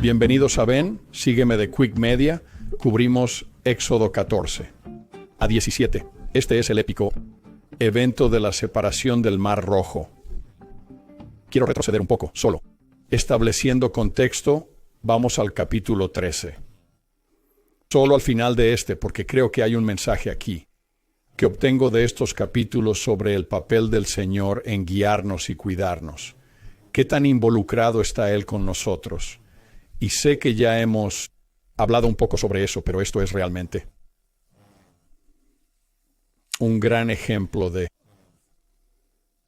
Bienvenidos a Ben, sígueme de Quick Media, cubrimos Éxodo 14 a 17. Este es el épico evento de la separación del Mar Rojo. Quiero retroceder un poco, solo. Estableciendo contexto, vamos al capítulo 13. Solo al final de porque creo que hay un mensaje aquí, que obtengo de estos capítulos sobre el papel del Señor en guiarnos y cuidarnos. ¿Qué tan involucrado está Él con nosotros? Y sé que ya hemos hablado un poco sobre eso, pero esto es realmente un gran ejemplo de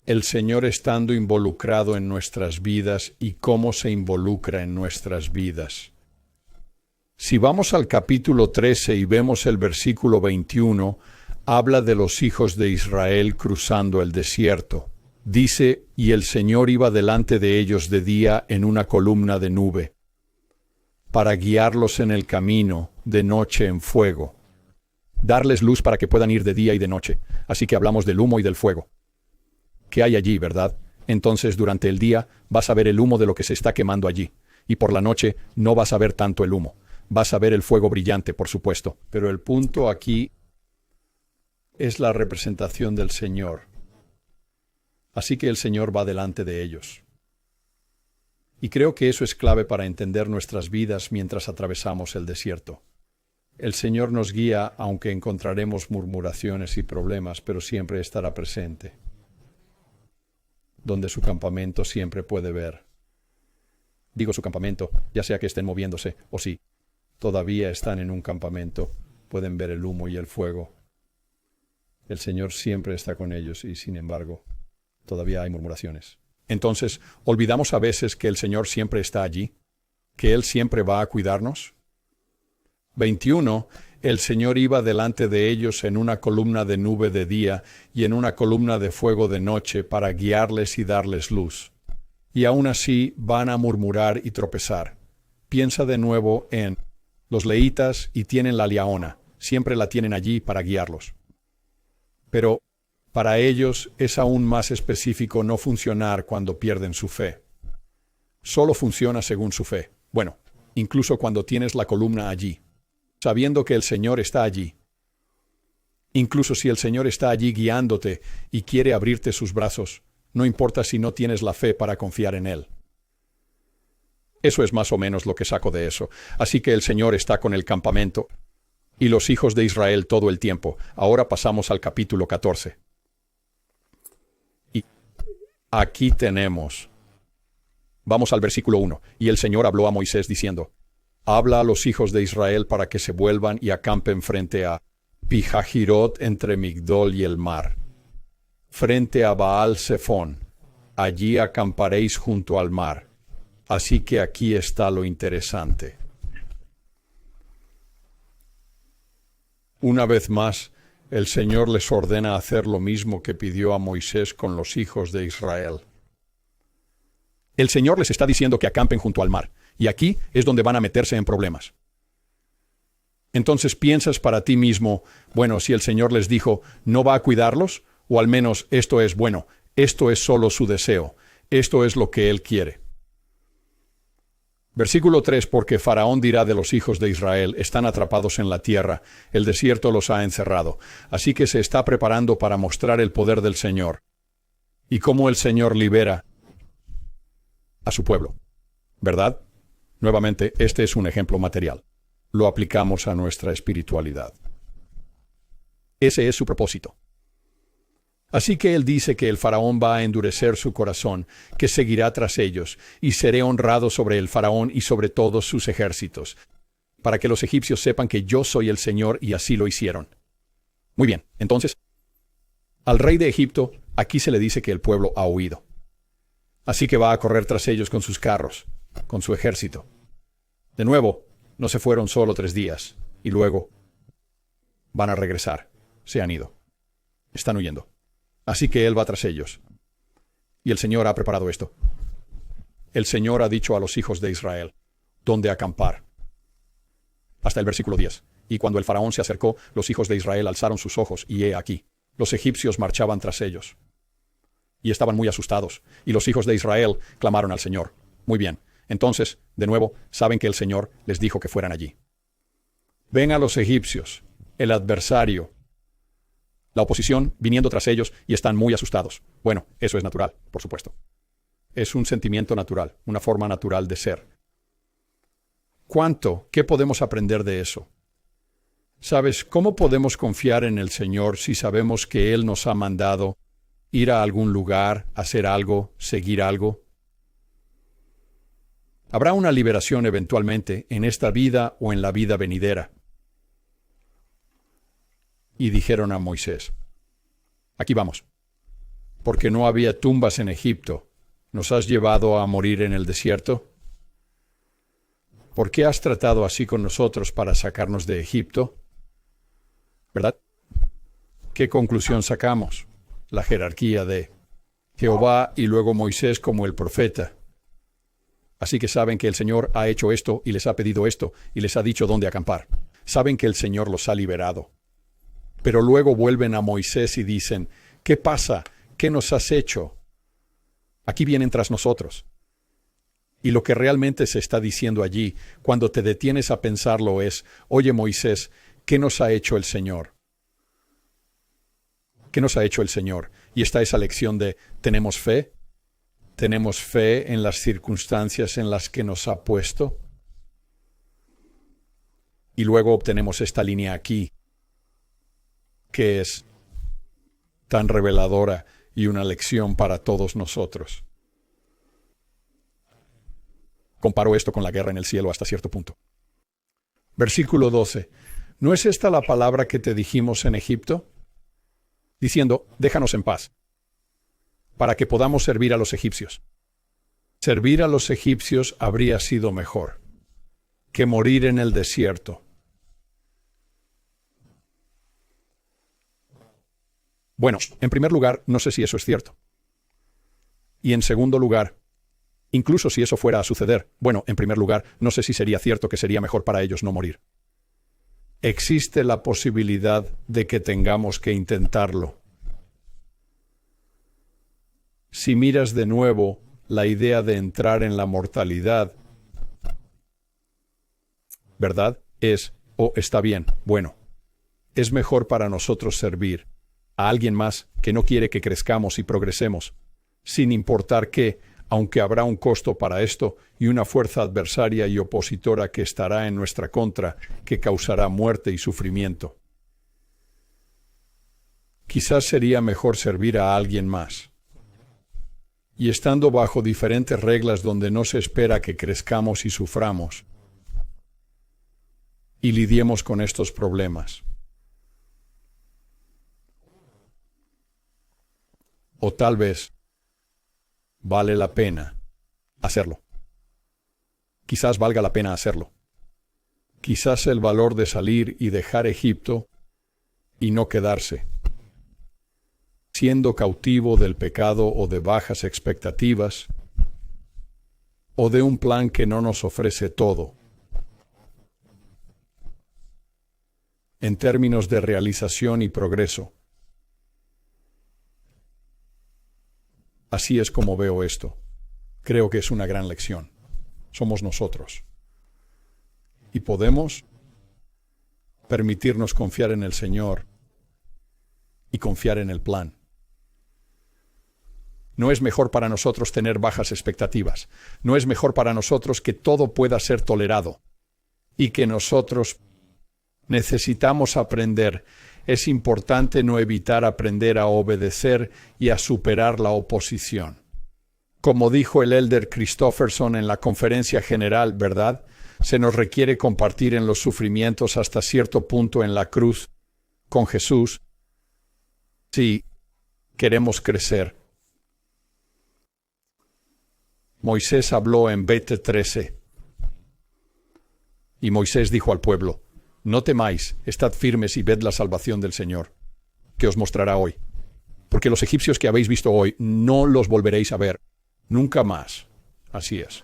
el Señor estando involucrado en nuestras vidas y cómo se involucra en nuestras vidas. Si vamos al capítulo 13 y vemos el versículo 21, habla de los hijos de Israel cruzando el desierto. Dice, y el Señor iba delante de ellos de día en una columna de nube, para guiarlos en el camino, de noche en fuego. Darles luz para que puedan ir de día y de noche. Así que hablamos del humo y del fuego. ¿Qué hay allí, verdad? Entonces durante el día vas a ver el humo de lo que se está quemando allí. Y por la noche no vas a ver tanto el humo. Vas a ver el fuego brillante, por supuesto. Pero el punto aquí es la representación del Señor. Así que el Señor va delante de ellos. Y creo que eso es clave para entender nuestras vidas mientras atravesamos el desierto. El Señor nos guía, aunque encontraremos murmuraciones y problemas, pero siempre estará presente. Donde su campamento siempre puede ver. Digo su campamento, ya sea que estén moviéndose o si todavía están en un campamento, pueden ver el humo y el fuego. El Señor siempre está con ellos y, sin embargo, todavía hay murmuraciones. Entonces, ¿olvidamos a veces que el Señor siempre está allí? ¿Que Él siempre va a cuidarnos? 21. El Señor iba delante de ellos en una columna de nube de día y en una columna de fuego de noche para guiarles y darles luz. Y aún así van a murmurar y tropezar. Piensa de nuevo en los leítas y tienen la liaona. Siempre la tienen allí para guiarlos. Pero para ellos es aún más específico no funcionar cuando pierden su fe. Solo funciona según su fe. Bueno, incluso cuando tienes la columna allí, sabiendo que el Señor está allí. Incluso si el Señor está allí guiándote y quiere abrirte sus brazos, no importa si no tienes la fe para confiar en Él. Eso es más o menos lo que saco de eso. Así que el Señor está con el campamento y los hijos de Israel todo el tiempo. Ahora pasamos al capítulo 14. Y aquí tenemos. Vamos al versículo 1. Y el Señor habló a Moisés diciendo, habla a los hijos de Israel para que se vuelvan y acampen frente a Pijahirot entre Migdol y el mar, frente a Baal Zephón. Allí acamparéis junto al mar. Así que aquí está lo interesante. Una vez más, el Señor les ordena hacer lo mismo que pidió a Moisés con los hijos de Israel. El Señor les está diciendo que acampen junto al mar, y aquí es donde van a meterse en problemas. Entonces piensas para ti mismo, bueno, si el Señor les dijo, ¿no va a cuidarlos? O al menos esto es bueno, esto es solo su deseo, esto es lo que Él quiere. Versículo 3, porque Faraón dirá de los hijos de Israel, están atrapados en la tierra, el desierto los ha encerrado, así que se está preparando para mostrar el poder del Señor, y cómo el Señor libera a su pueblo, ¿verdad? Nuevamente, este es un ejemplo material. Lo aplicamos a nuestra espiritualidad. Ese es su propósito. Así que él dice que el faraón va a endurecer su corazón, que seguirá tras ellos, y seré honrado sobre el faraón y sobre todos sus ejércitos, para que los egipcios sepan que yo soy el Señor, y así lo hicieron. Muy bien, entonces, al rey de Egipto, aquí se le dice que el pueblo ha huido. Así que va a correr tras ellos con sus carros, con su ejército. De nuevo, no se fueron solo 3 días, y luego van a regresar. Se han ido. Están huyendo. Así que él va tras ellos. Y el Señor ha preparado esto. El Señor ha dicho a los hijos de Israel dónde acampar. Hasta el versículo 10. Y cuando el faraón se acercó, los hijos de Israel alzaron sus ojos, y he aquí, los egipcios marchaban tras ellos. Y estaban muy asustados, y los hijos de Israel clamaron al Señor. Muy bien. Entonces, de nuevo, saben que el Señor les dijo que fueran allí. Ven a los egipcios, el adversario, la oposición viniendo tras ellos y están muy asustados. Bueno, eso es natural, por supuesto. Es un sentimiento natural, una forma natural de ser. ¿Qué podemos aprender de eso? ¿Sabes cómo podemos confiar en el Señor si sabemos que Él nos ha mandado ir a algún lugar, hacer algo, seguir algo? Habrá una liberación eventualmente en esta vida o en la vida venidera. Y dijeron a Moisés, aquí vamos, porque no había tumbas en Egipto, ¿nos has llevado a morir en el desierto? ¿Por qué has tratado así con nosotros para sacarnos de Egipto? ¿Verdad? ¿Qué conclusión sacamos? La jerarquía de Jehová y luego Moisés como el profeta. Así que saben que el Señor ha hecho esto y les ha pedido esto y les ha dicho dónde acampar. Saben que el Señor los ha liberado. Pero luego vuelven a Moisés y dicen, ¿qué pasa? ¿Qué nos has hecho? Aquí vienen tras nosotros. Y lo que realmente se está diciendo allí, cuando te detienes a pensarlo, es, oye Moisés, ¿qué nos ha hecho el Señor? ¿Qué nos ha hecho el Señor? Y está esa lección de, ¿tenemos fe? ¿Tenemos fe en las circunstancias en las que nos ha puesto? Y luego obtenemos esta línea aquí, que es tan reveladora y una lección para todos nosotros. Comparo esto con la guerra en el cielo hasta cierto punto. Versículo 12. ¿No es esta la palabra que te dijimos en Egipto? Diciendo, déjanos en paz, para que podamos servir a los egipcios. Servir a los egipcios habría sido mejor que morir en el desierto. Bueno, en primer lugar, no sé si eso es cierto. Y en segundo lugar, incluso si eso fuera a suceder, bueno, en primer lugar, no sé si sería cierto que sería mejor para ellos no morir. Existe la posibilidad de que tengamos que intentarlo. Si miras de nuevo la idea de entrar en la mortalidad, ¿verdad? Está bien, bueno, es mejor para nosotros servir a alguien más que no quiere que crezcamos y progresemos, sin importar que, aunque habrá un costo para esto y una fuerza adversaria y opositora que estará en nuestra contra, que causará muerte y sufrimiento. Quizás sería mejor servir a alguien más. Y estando bajo diferentes reglas donde no se espera que crezcamos y suframos, y lidiemos con estos problemas. O tal vez vale la pena hacerlo. Quizás valga la pena hacerlo. Quizás el valor de salir y dejar Egipto y no quedarse, siendo cautivo del pecado o de bajas expectativas, o de un plan que no nos ofrece todo. En términos de realización y progreso. Así es como veo esto. Creo que es una gran lección. Somos nosotros. Y podemos permitirnos confiar en el Señor y confiar en el plan. No es mejor para nosotros tener bajas expectativas. No es mejor para nosotros que todo pueda ser tolerado y que nosotros necesitamos aprender. Es importante no evitar aprender a obedecer y a superar la oposición. Como dijo el elder Christofferson en la conferencia general, ¿verdad? Se nos requiere compartir en los sufrimientos hasta cierto punto en la cruz con Jesús si queremos crecer. Moisés habló en Vete 13. Y Moisés dijo al pueblo, no temáis, estad firmes y ved la salvación del Señor, que os mostrará hoy. Porque los egipcios que habéis visto hoy, no los volveréis a ver, nunca más. Así es.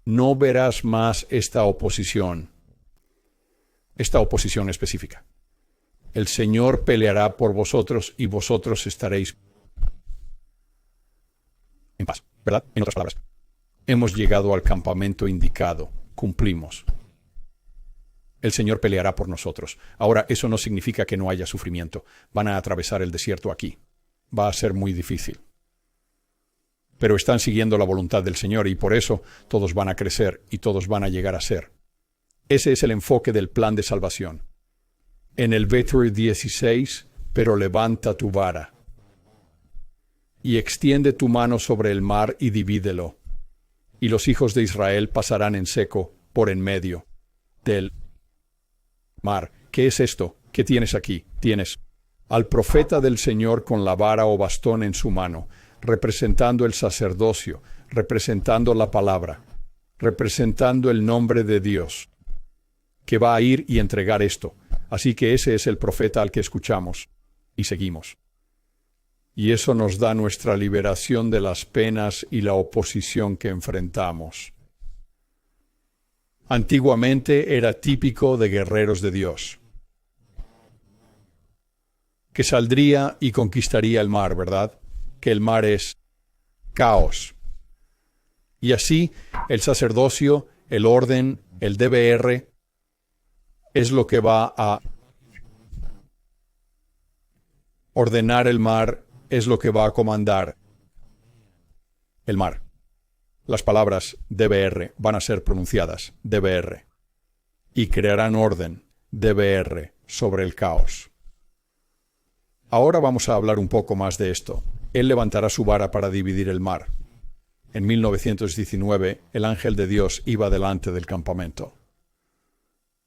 No verás más esta oposición específica. El Señor peleará por vosotros y vosotros estaréis en paz. ¿verdad? En otras palabras, hemos llegado al campamento indicado, cumplimos. El Señor peleará por nosotros. Ahora, eso no significa que no haya sufrimiento. Van a atravesar el desierto aquí. Va a ser muy difícil. Pero están siguiendo la voluntad del Señor y por eso todos van a crecer y todos van a llegar a ser. Ese es el enfoque del plan de salvación. En el versículo 16, pero levanta tu vara y extiende tu mano sobre el mar y divídelo. Y los hijos de Israel pasarán en seco por en medio del mar. ¿Qué es esto? ¿Qué tienes aquí? Tienes al profeta del Señor con la vara o bastón en su mano, representando el sacerdocio, representando la palabra, representando el nombre de Dios, que va a ir y entregar esto. Así que ese es el profeta al que escuchamos y seguimos. Y eso nos da nuestra liberación de las penas y la oposición que enfrentamos. Antiguamente era típico de guerreros de Dios, que saldría y conquistaría el mar, ¿verdad? Que el mar es caos. Y así el sacerdocio, el orden, el DBR, es lo que va a ordenar el mar, es lo que va a comandar el mar. Las palabras DBR van a ser pronunciadas, DBR, y crearán orden, DBR, sobre el caos. Ahora vamos a hablar un poco más de esto. Él levantará su vara para dividir el mar. En 1919, el ángel de Dios iba delante del campamento.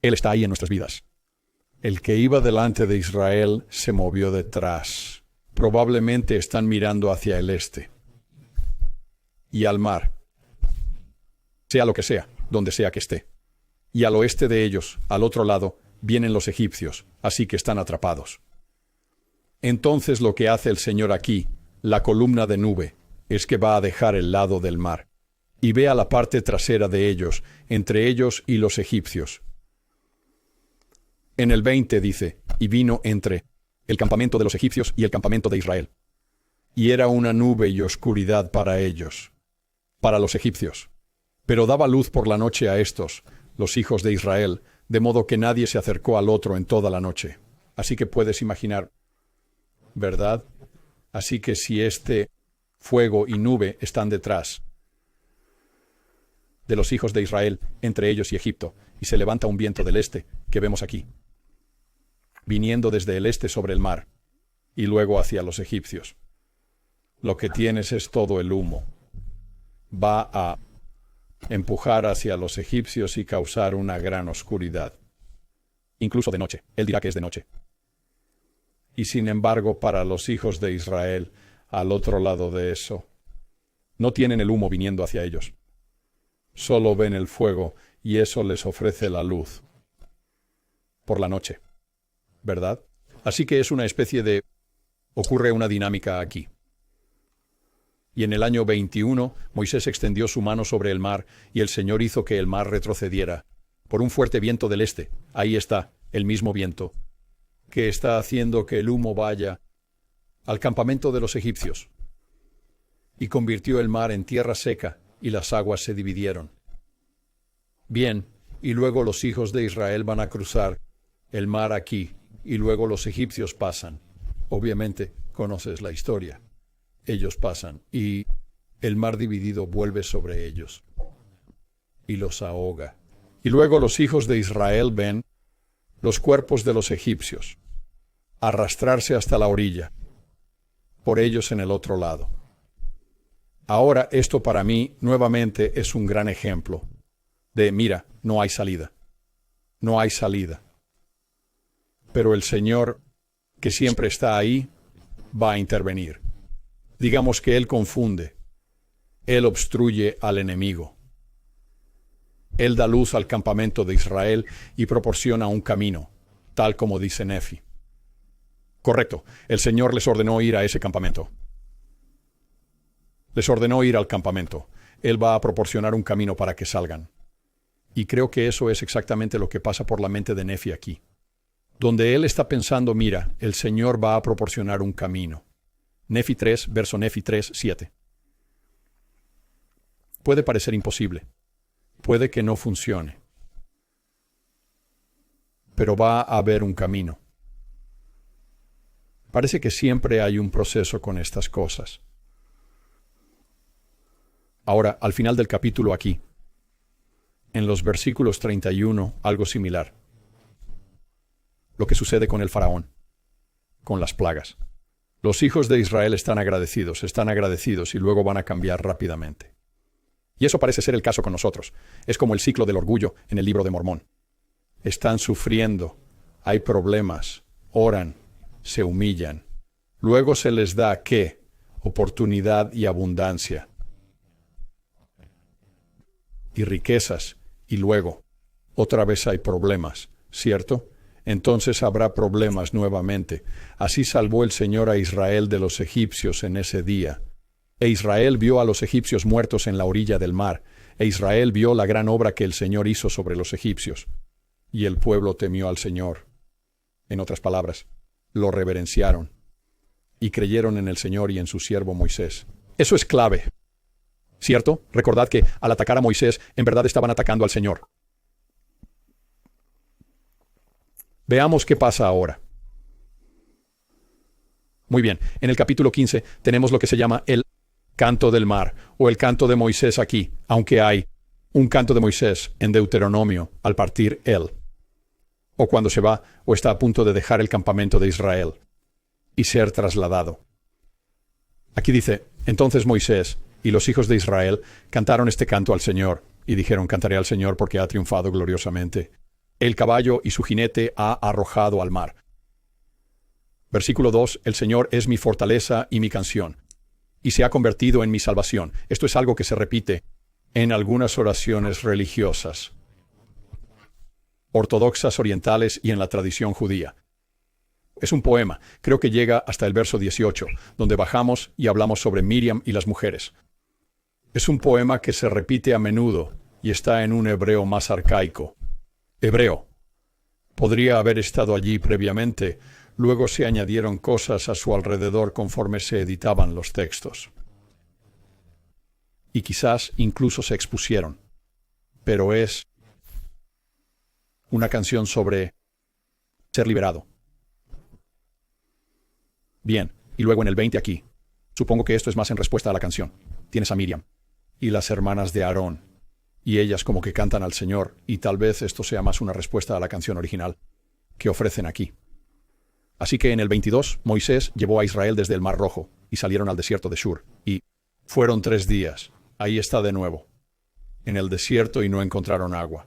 Él está ahí en nuestras vidas. El que iba delante de Israel se movió detrás. Probablemente están mirando hacia el este y al mar, sea lo que sea, donde sea que esté. Y al oeste de ellos, al otro lado, vienen los egipcios, así que están atrapados. Entonces lo que hace el Señor aquí, la columna de nube, es que va a dejar el lado del mar, y ve a la parte trasera de ellos, entre ellos y los egipcios. En el 20 dice, y vino entre el campamento de los egipcios y el campamento de Israel. Y era una nube y oscuridad para ellos, para los egipcios. Pero daba luz por la noche a estos, los hijos de Israel, de modo que nadie se acercó al otro en toda la noche. Así que puedes imaginar, ¿verdad? Así que si este fuego y nube están detrás de los hijos de Israel, entre ellos y Egipto, y se levanta un viento del este, que vemos aquí, viniendo desde el este sobre el mar, y luego hacia los egipcios. Lo que tienes es todo el humo. Va a empujar hacia los egipcios y causar una gran oscuridad. Incluso de noche. Él dirá que es de noche. Y sin embargo, para los hijos de Israel, al otro lado de eso, no tienen el humo viniendo hacia ellos. Solo ven el fuego y eso les ofrece la luz por la noche, ¿verdad? Así que es una especie de... ocurre una dinámica aquí. Y en el año 21, Moisés extendió su mano sobre el mar, y el Señor hizo que el mar retrocediera por un fuerte viento del este. Ahí está, el mismo viento, que está haciendo que el humo vaya al campamento de los egipcios. Y convirtió el mar en tierra seca, y las aguas se dividieron. Bien, y luego los hijos de Israel van a cruzar el mar aquí, y luego los egipcios pasan. Obviamente, conoces la historia. Ellos pasan, y el mar dividido vuelve sobre ellos, y los ahoga. Y luego los hijos de Israel ven los cuerpos de los egipcios arrastrarse hasta la orilla, por ellos en el otro lado. Ahora, esto para mí, nuevamente, es un gran ejemplo de, mira, no hay salida. No hay salida. Pero el Señor, que siempre está ahí, va a intervenir. Digamos que Él confunde. Él obstruye al enemigo. Él da luz al campamento de Israel y proporciona un camino, tal como dice Nefi. Correcto, el Señor les ordenó ir a ese campamento. Les ordenó ir al campamento. Él va a proporcionar un camino para que salgan. Y creo que eso es exactamente lo que pasa por la mente de Nefi aquí. Donde él está pensando, mira, el Señor va a proporcionar un camino. Nefi 3, verso Nefi 3, 7. Puede parecer imposible. Puede que no funcione. Pero va a haber un camino. Parece que siempre hay un proceso con estas cosas. Ahora, al final del capítulo aquí, en los versículos 31, algo similar. Lo que sucede con el faraón, con las plagas. Los hijos de Israel están agradecidos y luego van a cambiar rápidamente. Y eso parece ser el caso con nosotros. Es como el ciclo del orgullo en el libro de Mormón. Están sufriendo, hay problemas, oran, se humillan. Luego se les da, ¿qué? Oportunidad y abundancia. Y riquezas. Y luego, otra vez hay problemas, ¿cierto? Entonces habrá problemas nuevamente. Así salvó el Señor a Israel de los egipcios en ese día. E Israel vio a los egipcios muertos en la orilla del mar. E Israel vio la gran obra que el Señor hizo sobre los egipcios. Y el pueblo temió al Señor. En otras palabras, lo reverenciaron. Y creyeron en el Señor y en su siervo Moisés. Eso es clave. ¿Cierto? Recordad que al atacar a Moisés, en verdad estaban atacando al Señor. Veamos qué pasa ahora. Muy bien, en el capítulo 15 tenemos lo que se llama el canto del mar, o el canto de Moisés aquí, aunque hay un canto de Moisés en Deuteronomio al partir él, o cuando se va o está a punto de dejar el campamento de Israel y ser trasladado. Aquí dice, entonces Moisés y los hijos de Israel cantaron este canto al Señor, y dijeron, cantaré al Señor porque ha triunfado gloriosamente. El caballo y su jinete ha arrojado al mar. Versículo 2, el Señor es mi fortaleza y mi canción, y se ha convertido en mi salvación. Esto es algo que se repite en algunas oraciones religiosas, ortodoxas orientales y en la tradición judía. Es un poema, creo que llega hasta el verso 18, donde bajamos y hablamos sobre Miriam y las mujeres. Es un poema que se repite a menudo y está en un hebreo más arcaico. Hebreo. Podría haber estado allí previamente, luego se añadieron cosas a su alrededor conforme se editaban los textos. Y quizás incluso se expusieron. Pero es una canción sobre ser liberado. Bien, y luego en el 20 aquí. Supongo que esto es más en respuesta a la canción. Tienes a Miriam y las hermanas de Aarón, y ellas como que cantan al Señor, y tal vez esto sea más una respuesta a la canción original que ofrecen aquí. Así que en el 22, Moisés llevó a Israel desde el Mar Rojo, y salieron al desierto de Shur, y fueron 3 días. Ahí está de nuevo, en el desierto, y no encontraron agua.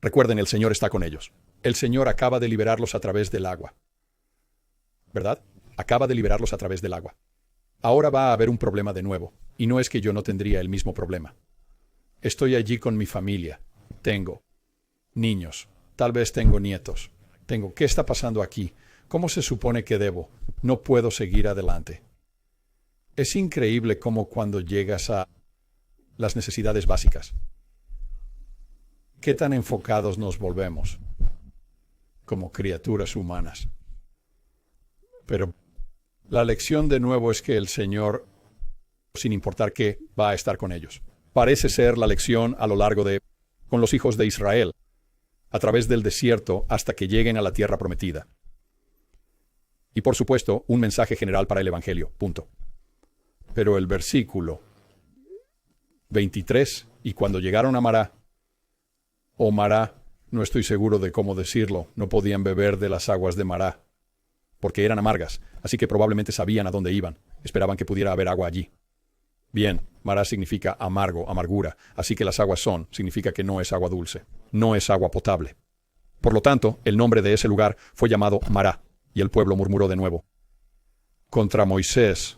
Recuerden, el Señor está con ellos. El Señor acaba de liberarlos a través del agua. ¿Verdad? Acaba de liberarlos a través del agua. Ahora va a haber un problema de nuevo, y no es que yo no tendría el mismo problema. Estoy allí con mi familia. Tengo niños. Tal vez tengo nietos. ¿Qué está pasando aquí? ¿Cómo se supone que debo? No puedo seguir adelante. Es increíble cómo cuando llegas a las necesidades básicas, qué tan enfocados nos volvemos como criaturas humanas. Pero la lección de nuevo es que el Señor, sin importar qué, va a estar con ellos. Parece ser la lección a lo largo con los hijos de Israel, a través del desierto hasta que lleguen a la tierra prometida. Y por supuesto, un mensaje general para el Evangelio. Punto. Pero el versículo 23, y cuando llegaron a Mará, o Mará, no estoy seguro de cómo decirlo, no podían beber de las aguas de Mará, porque eran amargas, así que probablemente sabían a dónde iban, esperaban que pudiera haber agua allí. Bien, Mará significa amargo, amargura, así que las aguas significa que no es agua dulce, no es agua potable. Por lo tanto, el nombre de ese lugar fue llamado Mará, y el pueblo murmuró de nuevo contra Moisés.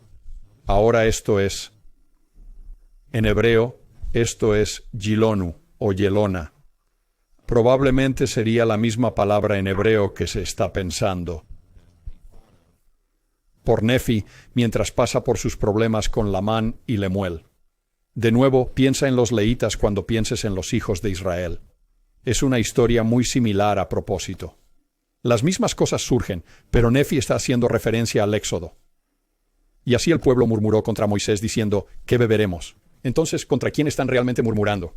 Ahora esto es, en hebreo, esto es Gilonu o Yelona. Probablemente sería la misma palabra en hebreo que se está pensando. Por Nefi, mientras pasa por sus problemas con Lamán y Lemuel. De nuevo, piensa en los leítas cuando pienses en los hijos de Israel. Es una historia muy similar a propósito. Las mismas cosas surgen, pero Nefi está haciendo referencia al Éxodo. Y así el pueblo murmuró contra Moisés diciendo, ¿qué beberemos? Entonces, ¿contra quién están realmente murmurando?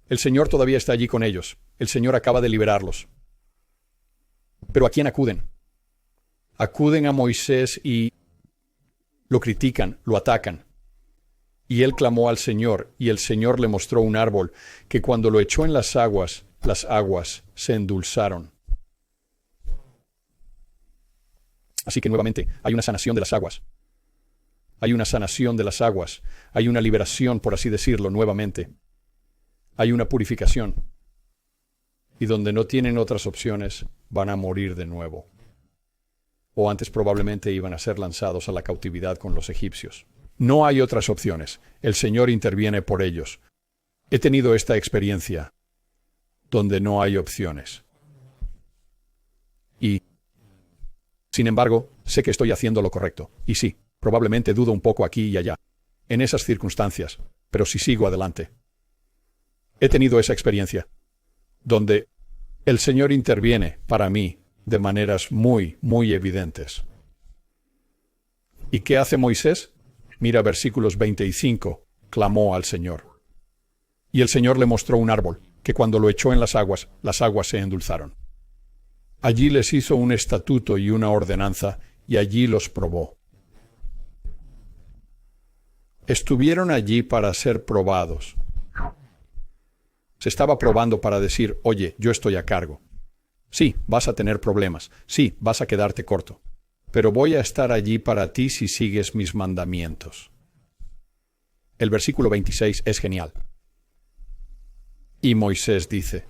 El Señor todavía está allí con ellos. El Señor acaba de liberarlos. ¿Pero a quién acuden? Acuden a Moisés y lo critican, lo atacan. Y él clamó al Señor, y el Señor le mostró un árbol que cuando lo echó en las aguas se endulzaron. Así que nuevamente hay una sanación de las aguas. Hay una sanación de las aguas. Hay una liberación, por así decirlo, nuevamente. Hay una purificación. Y donde no tienen otras opciones, van a morir de nuevo. O antes probablemente iban a ser lanzados a la cautividad con los egipcios. No hay otras opciones. El Señor interviene por ellos. He tenido esta experiencia donde no hay opciones. Y, sin embargo, sé que estoy haciendo lo correcto. Y sí, probablemente dudo un poco aquí y allá, en esas circunstancias, pero si sigo adelante. He tenido esa experiencia donde el Señor interviene para mí de maneras muy, muy evidentes. ¿Y qué hace Moisés? Mira versículos 25, clamó al Señor. Y el Señor le mostró un árbol, que cuando lo echó en las aguas se endulzaron. Allí les hizo un estatuto y una ordenanza, y allí los probó. Estuvieron allí para ser probados. Se estaba probando para decir, oye, yo estoy a cargo. Sí, vas a tener problemas. Sí, vas a quedarte corto. Pero voy a estar allí para ti si sigues mis mandamientos. El versículo 26 es genial. Y Moisés dice,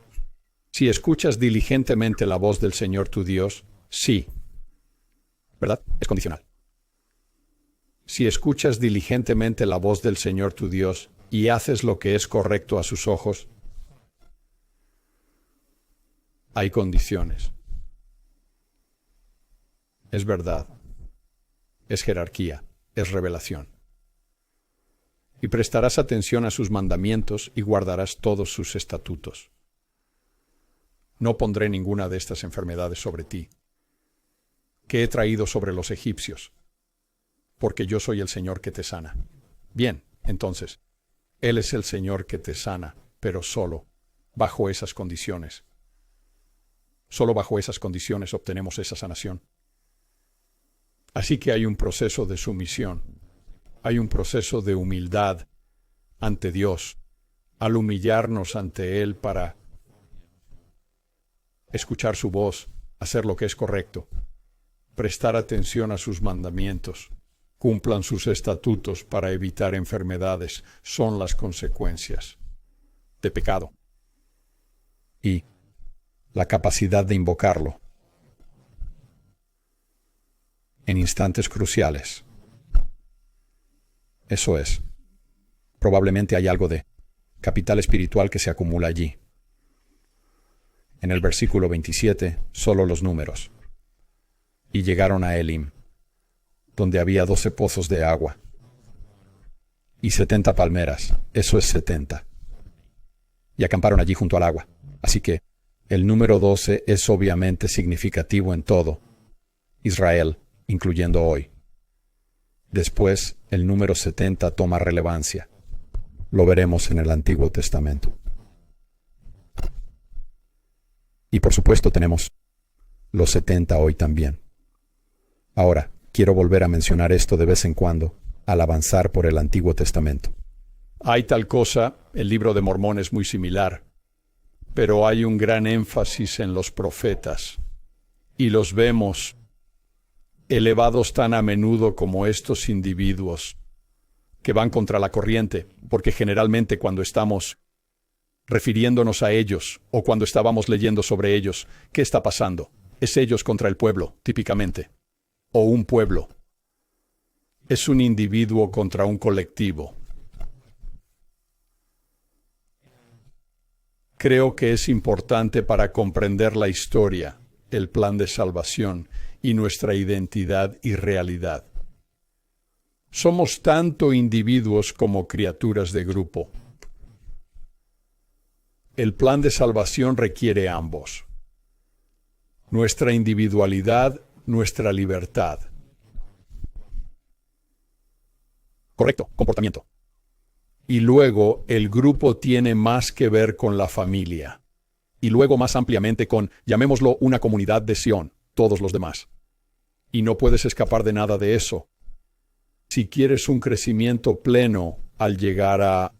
si escuchas diligentemente la voz del Señor tu Dios, sí. ¿Verdad? Es condicional. Si escuchas diligentemente la voz del Señor tu Dios y haces lo que es correcto a sus ojos, hay condiciones. Es verdad. Es jerarquía. Es revelación. Y prestarás atención a sus mandamientos y guardarás todos sus estatutos. No pondré ninguna de estas enfermedades sobre ti, que he traído sobre los egipcios, porque yo soy el Señor que te sana. Bien, entonces, Él es el Señor que te sana, pero solo bajo esas condiciones. Solo bajo esas condiciones obtenemos esa sanación. Así que hay un proceso de sumisión. Hay un proceso de humildad ante Dios, al humillarnos ante Él para escuchar su voz, hacer lo que es correcto, prestar atención a sus mandamientos, cumplan sus estatutos para evitar enfermedades, son las consecuencias de pecado. Y la capacidad de invocarlo en instantes cruciales. Eso es. Probablemente hay algo de capital espiritual que se acumula allí. En el versículo 27, solo los números. Y llegaron a Elim, donde había 12 pozos de agua. Y 70 palmeras, eso es 70. Y acamparon allí junto al agua. Así que el número 12 es obviamente significativo en todo Israel, incluyendo hoy. Después, el número 70 toma relevancia. Lo veremos en el Antiguo Testamento. Y por supuesto tenemos los 70 hoy también. Ahora, quiero volver a mencionar esto de vez en cuando, al avanzar por el Antiguo Testamento. Hay tal cosa, el libro de Mormón es muy similar, pero hay un gran énfasis en los profetas, y los vemos elevados tan a menudo como estos individuos que van contra la corriente, porque generalmente cuando estamos refiriéndonos a ellos o cuando estábamos leyendo sobre ellos, ¿qué está pasando? Es ellos contra el pueblo, típicamente, o un pueblo. Es un individuo contra un colectivo. Creo que es importante para comprender la historia, el plan de salvación y nuestra identidad y realidad. Somos tanto individuos como criaturas de grupo. El plan de salvación requiere ambos. Nuestra individualidad, nuestra libertad. Correcto, comportamiento. Y luego el grupo tiene más que ver con la familia. Y luego más ampliamente con, llamémoslo, una comunidad de Sión, todos los demás. Y no puedes escapar de nada de eso. Si quieres un crecimiento pleno al llegar a...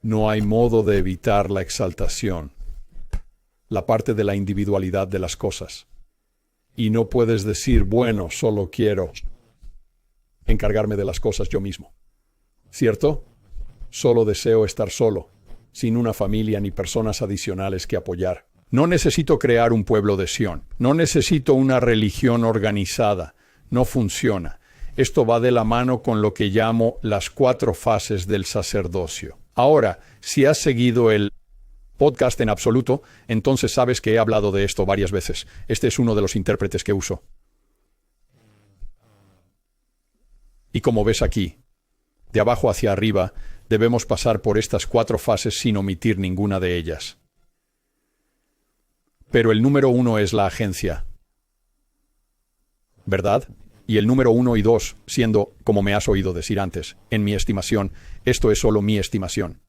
No hay modo de evitar la exaltación, la parte de la individualidad de las cosas. Y no puedes decir, bueno, solo quiero encargarme de las cosas yo mismo. ¿Cierto? Solo deseo estar solo, sin una familia ni personas adicionales que apoyar. No necesito crear un pueblo de Sión. No necesito una religión organizada. No funciona. Esto va de la mano con lo que llamo las 4 fases del sacerdocio. Ahora, si has seguido el podcast en absoluto, entonces sabes que he hablado de esto varias veces. Este es uno de los intérpretes que uso. Y como ves aquí, de abajo hacia arriba, debemos pasar por estas 4 fases sin omitir ninguna de ellas. Pero el número 1 es la agencia, ¿verdad? Y el número 1 y 2, siendo, como me has oído decir antes, en mi estimación, esto es solo mi estimación.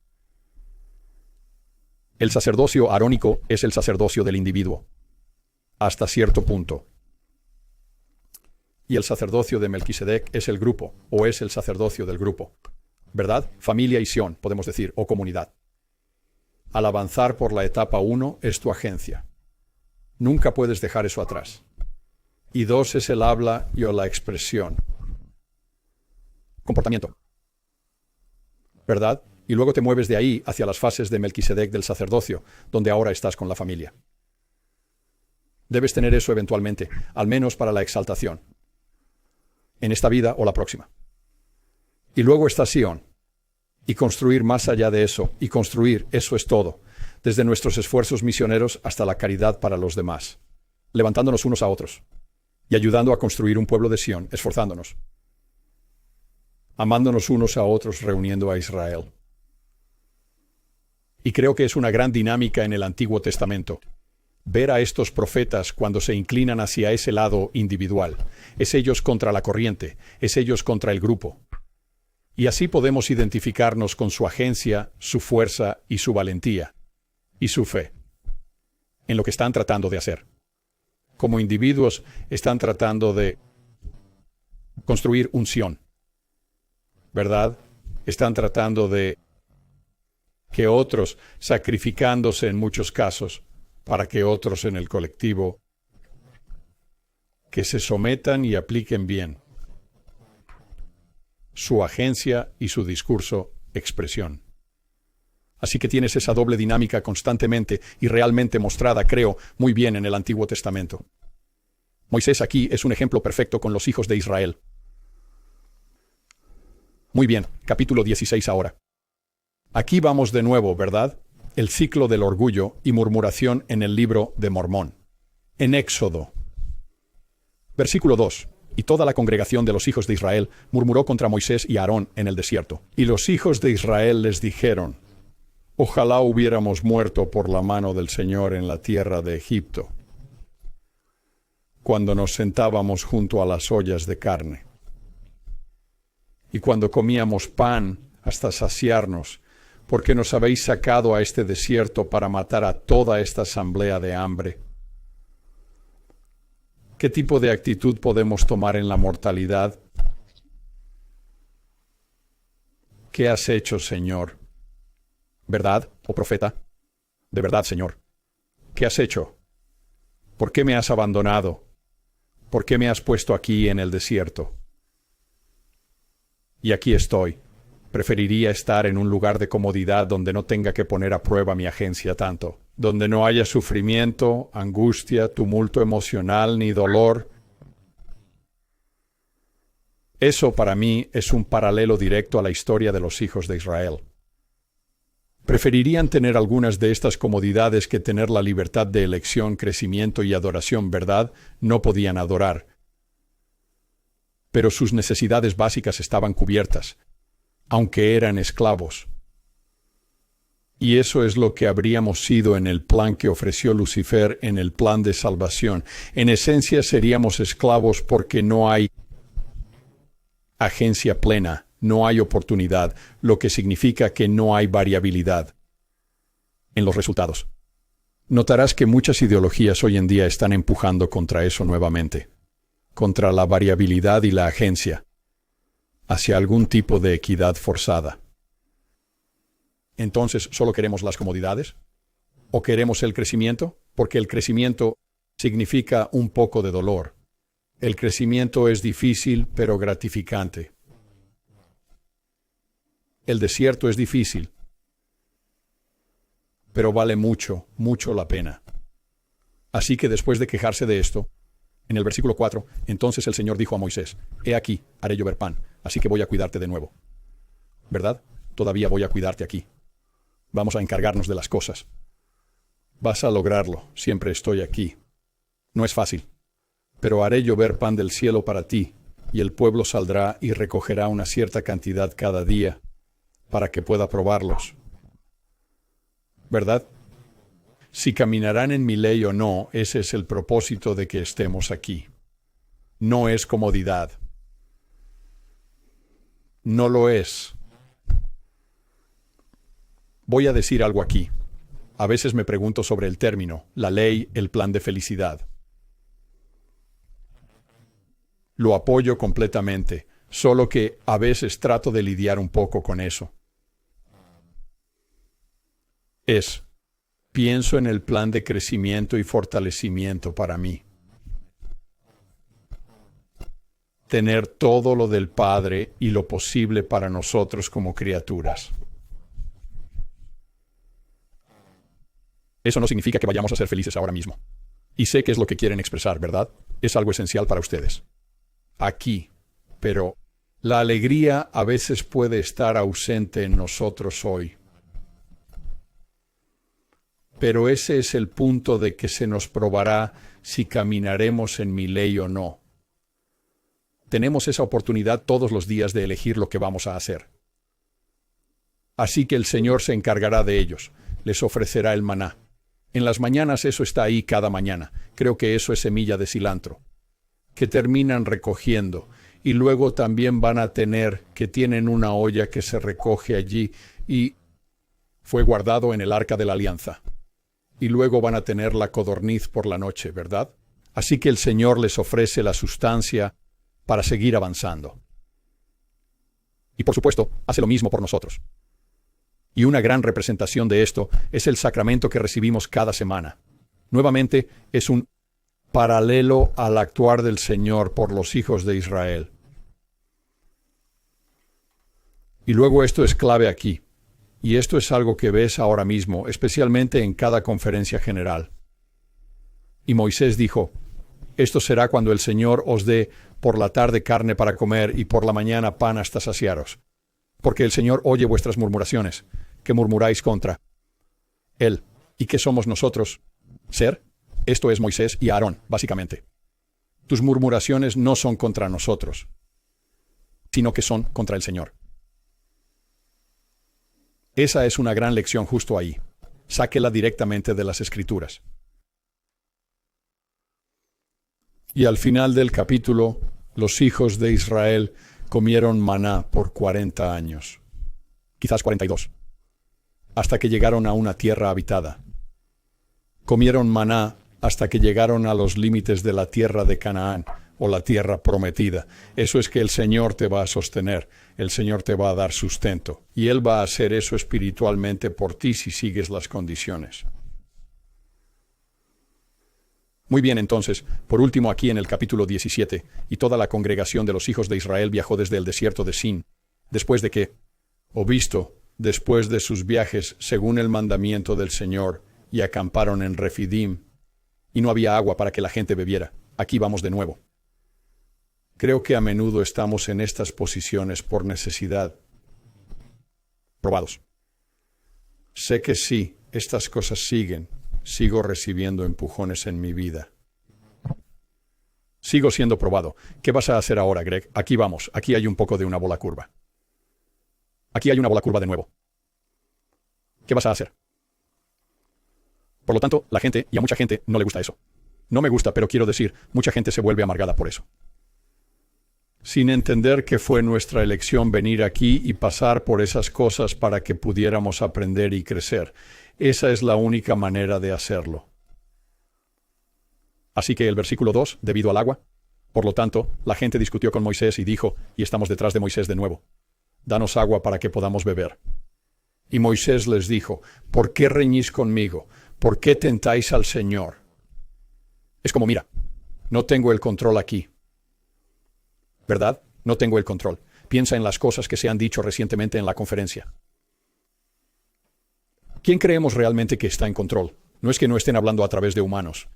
El sacerdocio arónico es el sacerdocio del individuo, hasta cierto punto. Y el sacerdocio de Melquisedec es el grupo, o es el sacerdocio del grupo, ¿verdad? Familia y Sión, podemos decir, o comunidad. Al avanzar por la etapa 1 es tu agencia. Nunca puedes dejar eso atrás. Y 2 es el habla y o la expresión. Comportamiento. ¿Verdad? Y luego te mueves de ahí hacia las fases de Melquisedec del sacerdocio, donde ahora estás con la familia. Debes tener eso eventualmente, al menos para la exaltación. En esta vida o la próxima. Y luego está Sión. Y construir más allá de eso. Y construir, eso es todo. Desde nuestros esfuerzos misioneros hasta la caridad para los demás. Levantándonos unos a otros. Y ayudando a construir un pueblo de Sión, esforzándonos. Amándonos unos a otros, reuniendo a Israel. Y creo que es una gran dinámica en el Antiguo Testamento. Ver a estos profetas cuando se inclinan hacia ese lado individual. Es ellos contra la corriente, es ellos contra el grupo. Y así podemos identificarnos con su agencia, su fuerza y su valentía. Y su fe. En lo que están tratando de hacer. Como individuos están tratando de construir un Sión, ¿verdad? Están tratando de que otros, sacrificándose en muchos casos, para que otros en el colectivo, que se sometan y apliquen bien su agencia y su discurso, expresión. Así que tienes esa doble dinámica constantemente y realmente mostrada, creo, muy bien en el Antiguo Testamento. Moisés aquí es un ejemplo perfecto con los hijos de Israel. Muy bien, capítulo 16 ahora. Aquí vamos de nuevo, ¿verdad? El ciclo del orgullo y murmuración en el libro de Mormón. En Éxodo. Versículo 2. Y toda la congregación de los hijos de Israel murmuró contra Moisés y Aarón en el desierto. Y los hijos de Israel les dijeron: Ojalá hubiéramos muerto por la mano del Señor en la tierra de Egipto, cuando nos sentábamos junto a las ollas de carne, y cuando comíamos pan hasta saciarnos, porque nos habéis sacado a este desierto para matar a toda esta asamblea de hambre. ¿Qué tipo de actitud podemos tomar en la mortalidad? ¿Qué has hecho, Señor? ¿Verdad, oh profeta? De verdad, Señor. ¿Qué has hecho? ¿Por qué me has abandonado? ¿Por qué me has puesto aquí en el desierto? Y aquí estoy. Preferiría estar en un lugar de comodidad donde no tenga que poner a prueba mi agencia tanto, donde no haya sufrimiento, angustia, tumulto emocional ni dolor. Eso para mí es un paralelo directo a la historia de los hijos de Israel. Preferirían tener algunas de estas comodidades que tener la libertad de elección, crecimiento y adoración, ¿verdad? No podían adorar. Pero sus necesidades básicas estaban cubiertas, aunque eran esclavos. Y eso es lo que habríamos sido en el plan que ofreció Lucifer en el plan de salvación. En esencia seríamos esclavos porque no hay agencia plena no hay oportunidad, lo que significa que no hay variabilidad en los resultados. Notarás que muchas ideologías hoy en día están empujando contra eso nuevamente, contra la variabilidad y la agencia, hacia algún tipo de equidad forzada. Entonces, ¿solo queremos las comodidades? ¿O queremos el crecimiento? Porque el crecimiento significa un poco de dolor. El crecimiento es difícil, pero gratificante. El desierto es difícil, pero vale mucho, mucho la pena. Así que después de quejarse de esto, en el versículo 4, entonces el Señor dijo a Moisés, «He aquí, haré llover pan, así que voy a cuidarte de nuevo». ¿Verdad? Todavía voy a cuidarte aquí. Vamos a encargarnos de las cosas. Vas a lograrlo, siempre estoy aquí. No es fácil, pero haré llover pan del cielo para ti, y el pueblo saldrá y recogerá una cierta cantidad cada día, para que pueda probarlos. ¿Verdad? Si caminarán en mi ley o no, ese es el propósito de que estemos aquí. No es comodidad. No lo es. Voy a decir algo aquí. A veces me pregunto sobre el término, la ley, el plan de felicidad. Lo apoyo completamente, solo que a veces trato de lidiar un poco con eso. Pienso en el plan de crecimiento y fortalecimiento para mí. Tener todo lo del Padre y lo posible para nosotros como criaturas. Eso no significa que vayamos a ser felices ahora mismo. Y sé que es lo que quieren expresar, ¿verdad? Es algo esencial para ustedes. Aquí. Pero la alegría a veces puede estar ausente en nosotros hoy. Pero ese es el punto de que se nos probará si caminaremos en mi ley o no. Tenemos esa oportunidad todos los días de elegir lo que vamos a hacer. Así que el Señor se encargará de ellos. Les ofrecerá el maná. En las mañanas eso está ahí cada mañana. Creo que eso es semilla de cilantro, que terminan recogiendo. Y luego también van a tener que tienen una olla que se recoge allí y fue guardado en el arca de la alianza. Y luego van a tener la codorniz por la noche, ¿verdad? Así que el Señor les ofrece la sustancia para seguir avanzando. Y por supuesto, hace lo mismo por nosotros. Y una gran representación de esto es el sacramento que recibimos cada semana. Nuevamente, es un paralelo al actuar del Señor por los hijos de Israel. Y luego esto es clave aquí. Y esto es algo que ves ahora mismo, especialmente en cada conferencia general. Y Moisés dijo, esto será cuando el Señor os dé por la tarde carne para comer y por la mañana pan hasta saciaros. Porque el Señor oye vuestras murmuraciones, que murmuráis contra Él. ¿Y qué somos nosotros? ¿Ser? Esto es Moisés y Aarón, básicamente. Tus murmuraciones no son contra nosotros, sino que son contra el Señor. Esa es una gran lección justo ahí. Sáquela directamente de las Escrituras. Y al final del capítulo, los hijos de Israel comieron maná por 40 años. Quizás 42. Hasta que llegaron a una tierra habitada. Comieron maná hasta que llegaron a los límites de la tierra de Canaán, o la tierra prometida. Eso es que el Señor te va a sostener, el Señor te va a dar sustento, y Él va a hacer eso espiritualmente por ti si sigues las condiciones. Muy bien, entonces, por último aquí en el capítulo 17, y toda la congregación de los hijos de Israel viajó desde el desierto de Sin, después de que, después de sus viajes según el mandamiento del Señor, y acamparon en Refidim, y no había agua para que la gente bebiera. Aquí vamos de nuevo. Creo que a menudo estamos en estas posiciones por necesidad. Probados. Sé que sí, estas cosas siguen. Sigo recibiendo empujones en mi vida. Sigo siendo probado. ¿Qué vas a hacer ahora, Greg? Aquí vamos. Aquí hay un poco de una bola curva. Aquí hay una bola curva de nuevo. ¿Qué vas a hacer? Por lo tanto, la gente, y a mucha gente, no le gusta eso. No me gusta, pero quiero decir, mucha gente se vuelve amargada por eso. sin entender que fue nuestra elección venir aquí y pasar por esas cosas para que pudiéramos aprender y crecer. Esa es la única manera de hacerlo. Así que el versículo 2, debido al agua. Por lo tanto, la gente discutió con Moisés y dijo, y estamos detrás de Moisés de nuevo, danos agua para que podamos beber. Y Moisés les dijo, ¿por qué reñís conmigo? ¿Por qué tentáis al Señor? Es como, mira, no tengo el control aquí. ¿Verdad? No tengo el control. Piensa en las cosas que se han dicho recientemente en la conferencia. ¿Quién creemos realmente que está en control? No es que no estén hablando a través de humanos.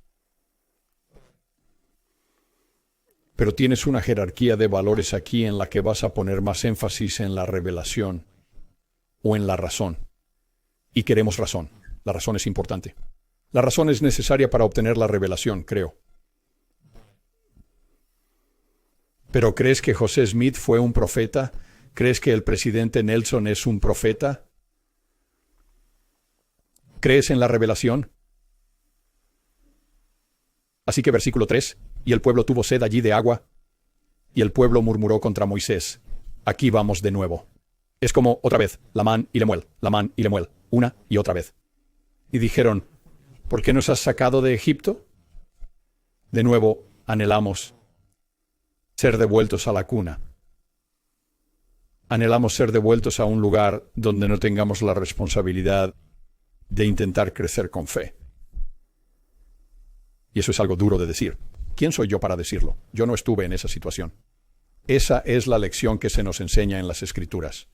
Pero tienes una jerarquía de valores aquí en la que vas a poner más énfasis en la revelación o en la razón. Y queremos razón. La razón es importante. La razón es necesaria para obtener la revelación, creo. ¿Pero crees que José Smith fue un profeta? ¿Crees que el presidente Nelson es un profeta? ¿Crees en la revelación? Así que versículo 3, y el pueblo tuvo sed allí de agua, y el pueblo murmuró contra Moisés. Aquí vamos de nuevo. Es como otra vez, Lamán y Lemuel, Lamán y Lemuel, una y otra vez. Y dijeron, ¿por qué nos has sacado de Egipto? De nuevo anhelamos ser devueltos a la cuna. Anhelamos ser devueltos a un lugar donde no tengamos la responsabilidad de intentar crecer con fe. Y eso es algo duro de decir. ¿Quién soy yo para decirlo? Yo no estuve en esa situación. Esa es la lección que se nos enseña en las Escrituras.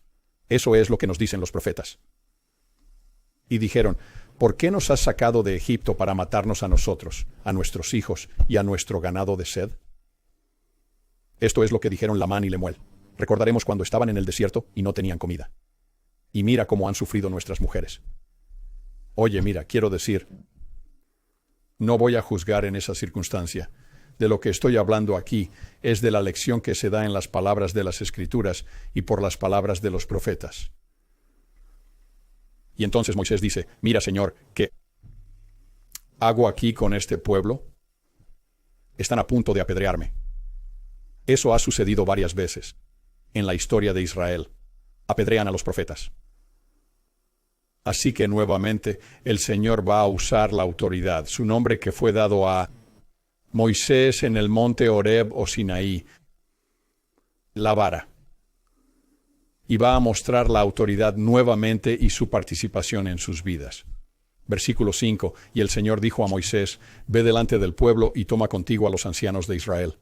Eso es lo que nos dicen los profetas. Y dijeron, ¿por qué nos has sacado de Egipto para matarnos a nosotros, a nuestros hijos y a nuestro ganado de sed? Esto es lo que dijeron Lamán y Lemuel. Recordaremos cuando estaban en el desierto y no tenían comida. Y mira cómo han sufrido nuestras mujeres. Oye, mira, quiero decir, no voy a juzgar en esa circunstancia. De lo que estoy hablando aquí es de la lección que se da en las palabras de las Escrituras y por las palabras de los profetas. Y entonces Moisés dice, mira, Señor, ¿qué hago aquí con este pueblo? Están a punto de apedrearme. Eso ha sucedido varias veces en la historia de Israel. Apedrean a los profetas. Así que nuevamente el Señor va a usar la autoridad, su nombre que fue dado a Moisés en el monte Horeb o Sinaí, la vara. Y va a mostrar la autoridad nuevamente y su participación en sus vidas. Versículo 5, y el Señor dijo a Moisés, ve delante del pueblo y toma contigo a los ancianos de Israel.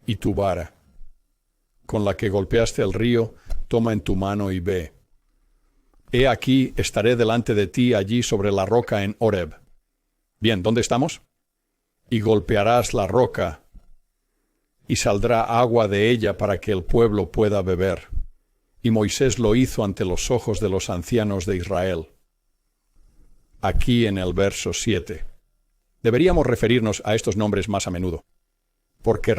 Y tu vara, con la que golpeaste el río, toma en tu mano y ve. He aquí, estaré delante de ti allí sobre la roca en Horeb. Bien, ¿dónde estamos? Y golpearás la roca, y saldrá agua de ella para que el pueblo pueda beber. Y Moisés lo hizo ante los ojos de los ancianos de Israel. Aquí en el verso 7. Deberíamos referirnos a estos nombres más a menudo, porque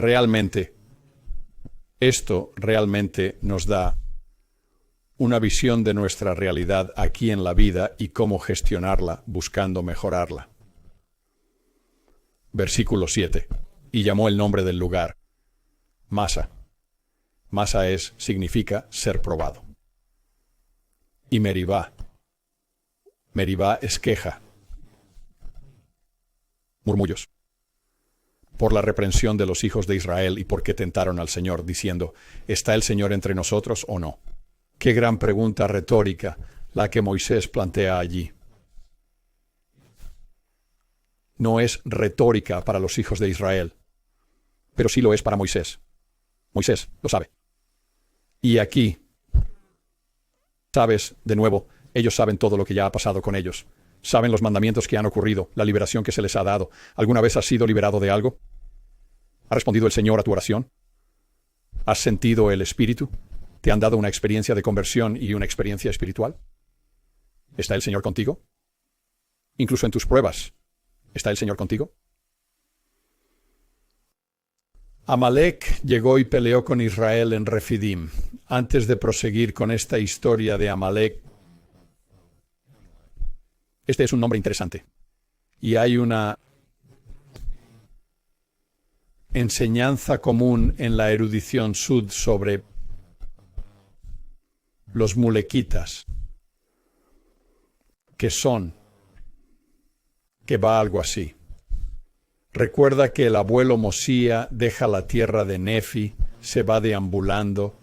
esto realmente nos da una visión de nuestra realidad aquí en la vida y cómo gestionarla buscando mejorarla. Versículo 7. Y llamó el nombre del lugar Masa. Masa significa ser probado. Y Meribá. Meribá es queja. Murmullos. Por la reprensión de los hijos de Israel y porque tentaron al Señor, diciendo, ¿está el Señor entre nosotros o no? Qué gran pregunta retórica la que Moisés plantea allí. No es retórica para los hijos de Israel, pero sí lo es para Moisés. Moisés lo sabe. Y aquí, sabes, de nuevo, ellos saben todo lo que ya ha pasado con ellos. Saben los mandamientos que han ocurrido, la liberación que se les ha dado. ¿Alguna vez has sido liberado de algo? ¿Ha respondido el Señor a tu oración? ¿Has sentido el Espíritu? ¿Te han dado una experiencia de conversión y una experiencia espiritual? ¿Está el Señor contigo? Incluso en tus pruebas, ¿está el Señor contigo? Amalek llegó y peleó con Israel en Refidim. Antes de proseguir con esta historia de Amalek, este es un nombre interesante. Y hay una enseñanza común en la erudición sud sobre los mulequitas, que va algo así. Recuerda que el abuelo Mosía deja la tierra de Nefi, se va deambulando,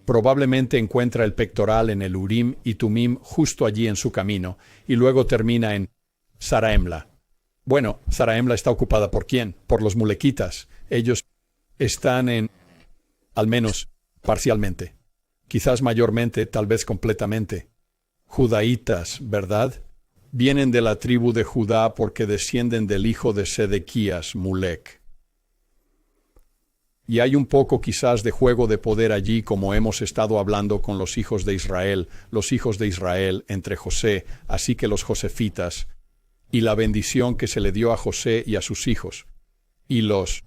probablemente encuentra el pectoral en el Urim y Tumim justo allí en su camino, y luego termina en Saraemla. Bueno, Saraemla está ocupada ¿por quién? Por los mulequitas. Ellos están al menos parcialmente, quizás mayormente, tal vez completamente, judaítas, ¿verdad? Vienen de la tribu de Judá porque descienden del hijo de Sedequías, Mulec. Y hay un poco quizás de juego de poder allí, como hemos estado hablando con los hijos de Israel entre José, así que los josefitas, y la bendición que se le dio a José y a sus hijos, y los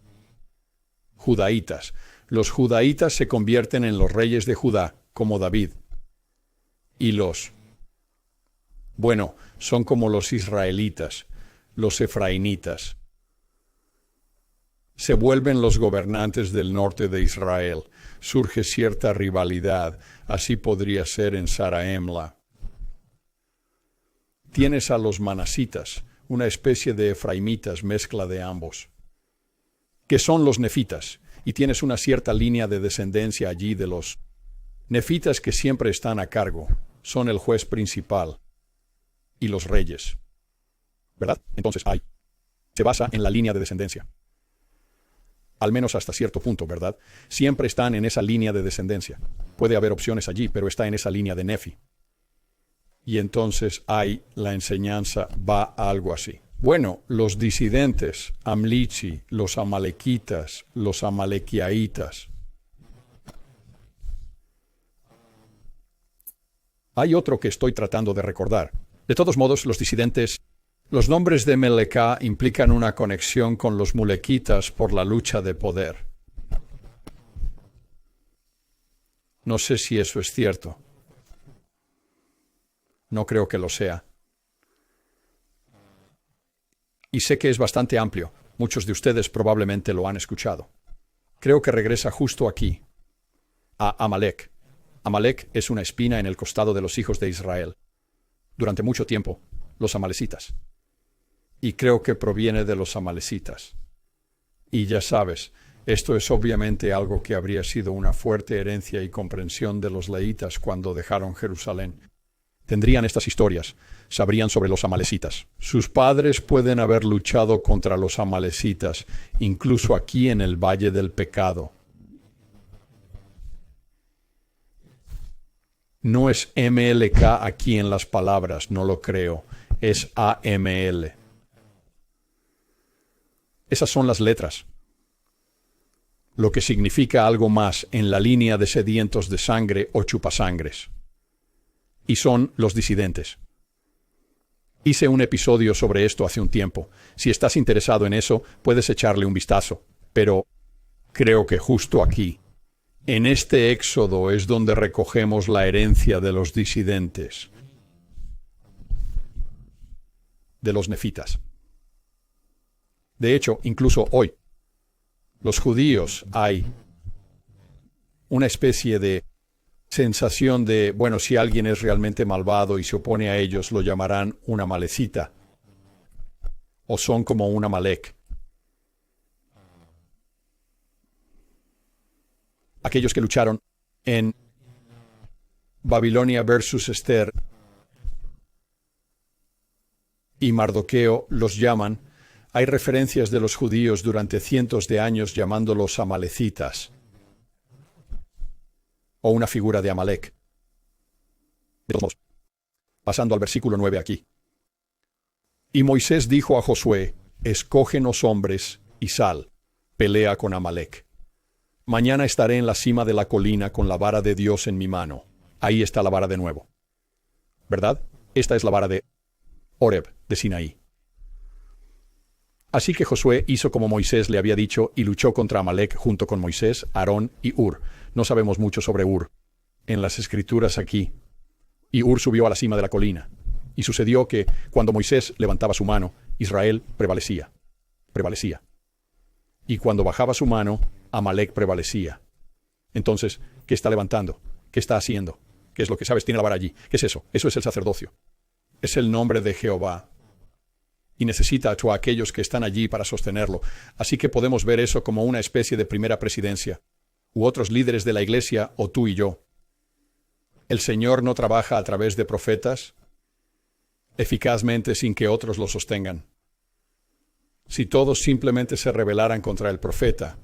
judaítas. Los judaítas se convierten en los reyes de Judá, como David. Y son como los israelitas, los efraimitas. Se vuelven los gobernantes del norte de Israel. Surge cierta rivalidad. Así podría ser en Saraemla. Tienes a los manasitas, una especie de efraimitas, mezcla de ambos, que son los nefitas, y tienes una cierta línea de descendencia allí de los nefitas que siempre están a cargo, son el juez principal y los reyes, ¿verdad? Entonces se basa en la línea de descendencia, al menos hasta cierto punto, ¿verdad? Siempre están en esa línea de descendencia. Puede haber opciones allí, pero está en esa línea de Nefi. Y entonces la enseñanza va a algo así. Bueno, los disidentes, Amlichi, los amalequitas, los amalequiaitas. Hay otro que estoy tratando de recordar. De todos modos, los disidentes, los nombres de Melecá implican una conexión con los mulequitas por la lucha de poder. No sé si eso es cierto. No creo que lo sea. Y sé que es bastante amplio. Muchos de ustedes probablemente lo han escuchado. Creo que regresa justo aquí, a Amalek. Amalek es una espina en el costado de los hijos de Israel. Durante mucho tiempo, los amalecitas. Y creo que proviene de los amalecitas. Y ya sabes, esto es obviamente algo que habría sido una fuerte herencia y comprensión de los leítas cuando dejaron Jerusalén. Tendrían estas historias, sabrían sobre los amalecitas. Sus padres pueden haber luchado contra los amalecitas, incluso aquí en el Valle del Pecado. No es MLK aquí en las palabras, no lo creo. Es AML. Esas son las letras. Lo que significa algo más en la línea de sedientos de sangre o chupasangres. Y son los disidentes. Hice un episodio sobre esto hace un tiempo. Si estás interesado en eso, puedes echarle un vistazo. Pero creo que justo aquí, en este éxodo, es donde recogemos la herencia de los disidentes, de los nefitas. De hecho, incluso hoy, los judíos hay una especie de sensación de, si alguien es realmente malvado y se opone a ellos, lo llamarán una malecita. O son como un Amalek. Aquellos que lucharon en Babilonia versus Esther y Mardoqueo los llaman. Hay referencias de los judíos durante cientos de años llamándolos amalecitas. O una figura de Amalek. De todos modos, pasando al versículo 9 aquí. Y Moisés dijo a Josué, escógenos hombres y sal, pelea con Amalek. Mañana estaré en la cima de la colina con la vara de Dios en mi mano. Ahí está la vara de nuevo. ¿Verdad? Esta es la vara de Horeb, de Sinaí. Así que Josué hizo como Moisés le había dicho y luchó contra Amalek junto con Moisés, Aarón y Hur. No sabemos mucho sobre Hur en las escrituras aquí. Y Hur subió a la cima de la colina. Y sucedió que cuando Moisés levantaba su mano, Israel prevalecía. Y cuando bajaba su mano, Amalek prevalecía. Entonces, ¿qué está levantando? ¿Qué está haciendo? ¿Qué es lo que sabes? Tiene la vara allí. ¿Qué es eso? Eso es el sacerdocio. Es el nombre de Jehová. Y necesita a aquellos que están allí para sostenerlo. Así que podemos ver eso como una especie de primera presidencia, u otros líderes de la iglesia, o tú y yo. El Señor no trabaja a través de profetas eficazmente sin que otros lo sostengan. Si todos simplemente se rebelaran contra el profeta,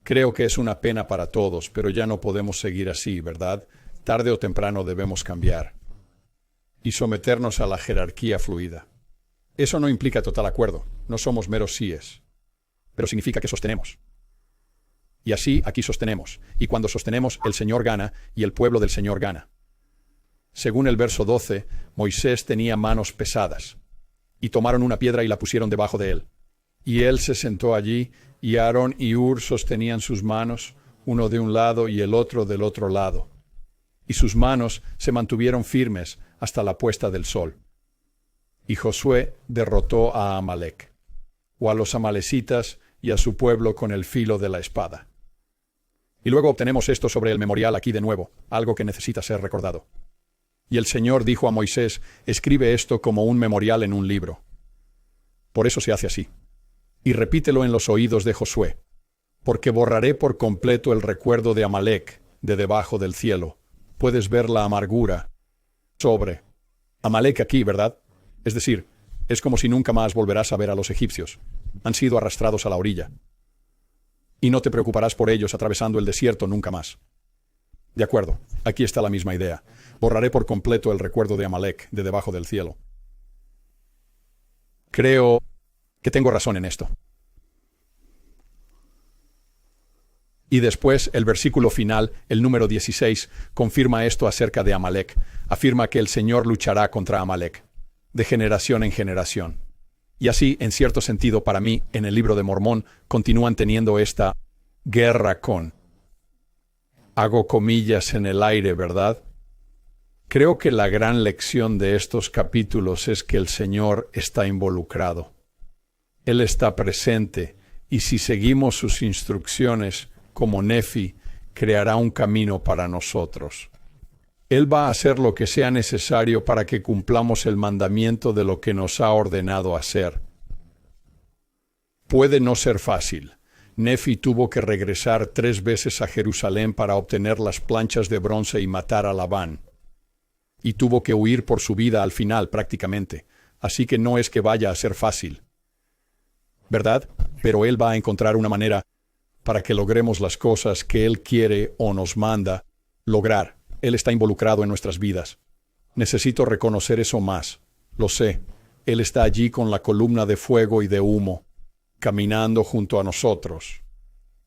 creo que es una pena para todos, pero ya no podemos seguir así, ¿verdad? Tarde o temprano debemos cambiar y someternos a la jerarquía fluida. Eso no implica total acuerdo, no somos meros síes, pero significa que sostenemos. Y así aquí sostenemos, y cuando sostenemos, el Señor gana y el pueblo del Señor gana. Según el verso 12, Moisés tenía manos pesadas, y tomaron una piedra y la pusieron debajo de él. Y él se sentó allí, y Aarón y Hur sostenían sus manos, uno de un lado y el otro del otro lado. Y sus manos se mantuvieron firmes hasta la puesta del sol. Y Josué derrotó a Amalek, o a los amalecitas y a su pueblo con el filo de la espada. Y luego obtenemos esto sobre el memorial aquí de nuevo, algo que necesita ser recordado. Y el Señor dijo a Moisés, escribe esto como un memorial en un libro. Por eso se hace así. Y repítelo en los oídos de Josué, porque borraré por completo el recuerdo de Amalek de debajo del cielo. Puedes ver la amargura sobre Amalek aquí, ¿verdad? Es decir, es como si nunca más volverás a ver a los egipcios. Han sido arrastrados a la orilla. Y no te preocuparás por ellos atravesando el desierto nunca más. De acuerdo, aquí está la misma idea. Borraré por completo el recuerdo de Amalek de debajo del cielo. Creo que tengo razón en esto. Y después, el versículo final, el número 16, confirma esto acerca de Amalek. Afirma que el Señor luchará contra Amalek, de generación en generación. Y así, en cierto sentido, para mí, en el libro de Mormón, continúan teniendo esta guerra con. Hago comillas en el aire, ¿verdad? Creo que la gran lección de estos capítulos es que el Señor está involucrado. Él está presente, y si seguimos sus instrucciones, como Nefi, creará un camino para nosotros. Él va a hacer lo que sea necesario para que cumplamos el mandamiento de lo que nos ha ordenado hacer. Puede no ser fácil. Nefi tuvo que regresar 3 veces a Jerusalén para obtener las planchas de bronce y matar a Labán. Y tuvo que huir por su vida al final, prácticamente. Así que no es que vaya a ser fácil, ¿verdad? Pero Él va a encontrar una manera para que logremos las cosas que Él quiere o nos manda lograr. Él está involucrado en nuestras vidas. Necesito reconocer eso más. Lo sé. Él está allí con la columna de fuego y de humo, caminando junto a nosotros.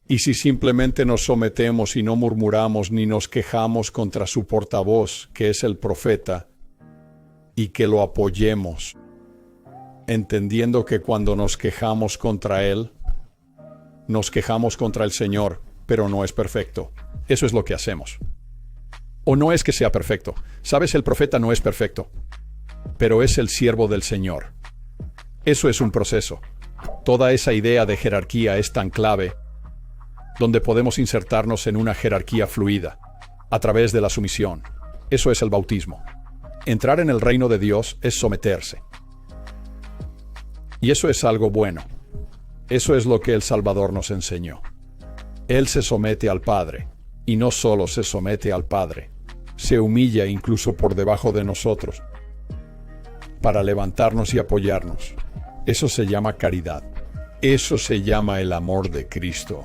Y si simplemente nos sometemos y no murmuramos ni nos quejamos contra su portavoz, que es el profeta, y que lo apoyemos, entendiendo que cuando nos quejamos contra Él, nos quejamos contra el Señor, pero no es perfecto. Eso es lo que hacemos. O no es que sea perfecto. Sabes, el profeta no es perfecto, pero es el siervo del Señor. Eso es un proceso. Toda esa idea de jerarquía es tan clave, donde podemos insertarnos en una jerarquía fluida, a través de la sumisión. Eso es el bautismo. Entrar en el reino de Dios es someterse. Y eso es algo bueno. Eso es lo que el Salvador nos enseñó. Él se somete al Padre, y no solo se somete al Padre, se humilla incluso por debajo de nosotros, para levantarnos y apoyarnos. Eso se llama caridad. Eso se llama el amor de Cristo.